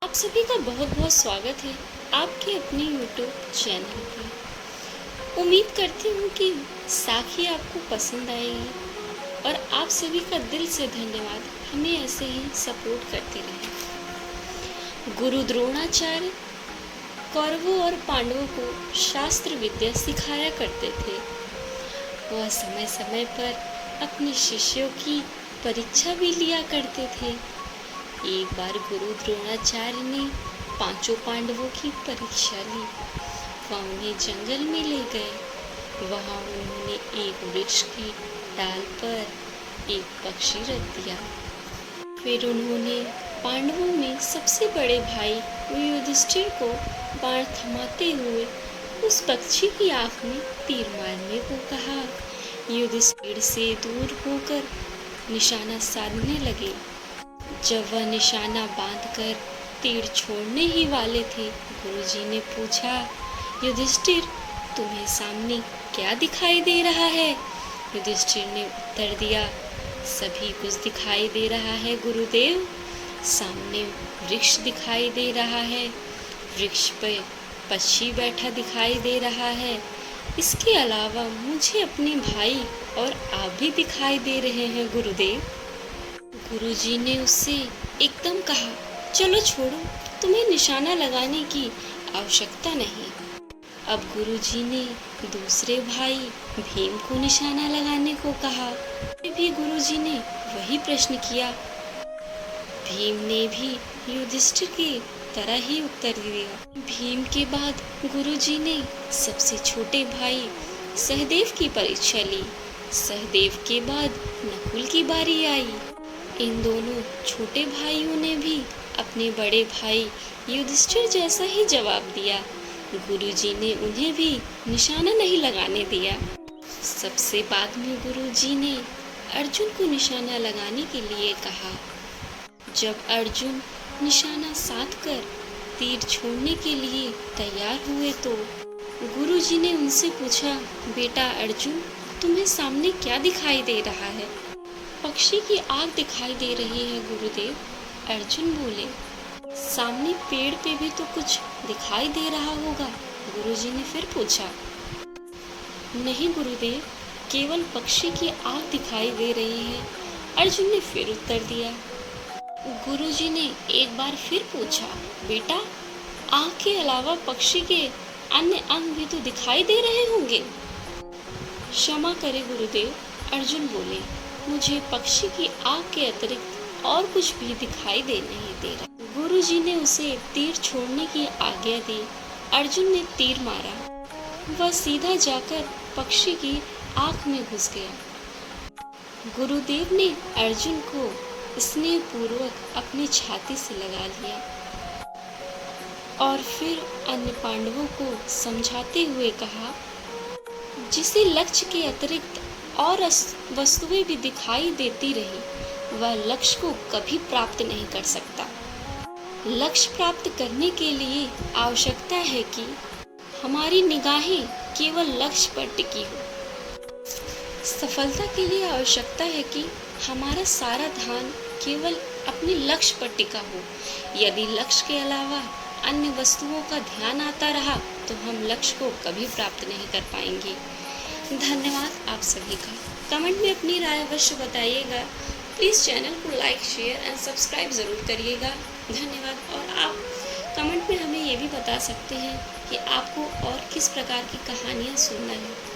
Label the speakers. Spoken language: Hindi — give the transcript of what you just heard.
Speaker 1: आप सभी का बहुत बहुत स्वागत है आपके अपने YouTube चैनल पर। उम्मीद करती हूँ कि साखी आपको पसंद आएगी और आप सभी का दिल से धन्यवाद, हमें ऐसे ही सपोर्ट करते रहें। गुरु द्रोणाचार्य कौरवों और पांडवों को शास्त्र विद्या सिखाया करते थे। वह समय समय पर अपने शिष्यों की परीक्षा भी लिया करते थे। एक बार गुरु द्रोणाचार्य ने पांचों पांडवों की परीक्षा ली। वह उन्हें जंगल में ले गए। वहां उन्होंने एक वृक्ष की डाल पर एक पक्षी रख दिया। फिर उन्होंने पांडवों में सबसे बड़े भाई युधिष्ठिर को बाण थमाते हुए उस पक्षी की आंख में तीर मारने को कहा। युधिष्ठिर से दूर होकर निशाना साधने लगे। जब वह निशाना बांधकर तीर छोड़ने ही वाले थे, गुरुजी ने पूछा, युधिष्ठिर, तुम्हें सामने क्या दिखाई दे रहा है? युधिष्ठिर ने उत्तर दिया, सभी कुछ दिखाई दे रहा है गुरुदेव। सामने वृक्ष दिखाई दे रहा है, वृक्ष पर पक्षी बैठा दिखाई दे रहा है। इसके अलावा मुझे अपने भाई और आप भी दिखाई दे रहे हैं गुरुदेव। गुरुजी ने उससे एकदम कहा, चलो छोड़ो, तुम्हें निशाना लगाने की आवश्यकता नहीं। अब गुरुजी ने दूसरे भाई भीम को निशाना लगाने को कहा। भी गुरुजी ने वही प्रश्न किया। भीम ने भी युधिष्ठिर की तरह ही उत्तर दिया। भीम के बाद गुरुजी ने सबसे छोटे भाई सहदेव की परीक्षा ली। सहदेव के बाद नकुल की बारी आई। इन दोनों छोटे भाइयों ने भी अपने बड़े भाई युधिष्ठिर जैसा ही जवाब दिया। गुरुजी ने उन्हें भी निशाना नहीं लगाने दिया। सबसे बाद में गुरुजी ने अर्जुन को निशाना लगाने के लिए कहा। जब अर्जुन निशाना साधकर तीर छोड़ने के लिए तैयार हुए तो गुरुजी ने उनसे पूछा, बेटा अर्जुन, तुम्हें सामने क्या दिखाई दे रहा है? पक्षी की आंख दिखाई दे रही है गुरुदेव। अर्जुन बोले, सामने पेड़ पे भी तो कुछ दिखाई दे रहा होगा। गुरुजी ने फिर पूछा। नहीं गुरुदेव, केवल पक्षी की आंख दिखाई दे रही है, अर्जुन ने फिर उत्तर दिया। गुरुजी ने एक बार फिर पूछा, बेटा आंख के अलावा पक्षी के अन्य अंग भी तो दिखाई दे रहे होंगे। क्षमा करे गुरुदेव, अर्जुन बोले, मुझे पक्षी की आंख के अतिरिक्त और कुछ भी दिखाई नहीं दे रहा। गुरुजी ने उसे तीर छोड़ने की आज्ञा दी। अर्जुन ने तीर मारा। वह सीधा जाकर पक्षी की आंख में घुस गया। गुरुदेव ने अर्जुन को स्नेहपूर्वक अपनी छाती से लगा लिया और फिर अन्य पांडवों को समझाते हुए कहा, जिसे लक्ष्य के अतिरिक्त और वस्तुएं भी दिखाई देती रही, वह लक्ष्य को कभी प्राप्त नहीं कर सकता। लक्ष्य प्राप्त करने के लिए आवश्यकता है कि हमारी निगाहें केवल लक्ष्य पर टिकी हो। सफलता के लिए आवश्यकता है कि हमारा सारा ध्यान केवल अपने लक्ष्य पर टिका हो। यदि लक्ष्य के अलावा अन्य वस्तुओं का ध्यान आता रहा तो हम लक्ष्य को कभी प्राप्त नहीं कर पाएंगे। धन्यवाद आप सभी का। कमेंट में अपनी राय अवश्य बताइएगा। प्लीज़ चैनल को लाइक, शेयर एंड सब्सक्राइब ज़रूर करिएगा। धन्यवाद। और आप कमेंट में हमें ये भी बता सकते हैं कि आपको और किस प्रकार की कहानियाँ सुनना है।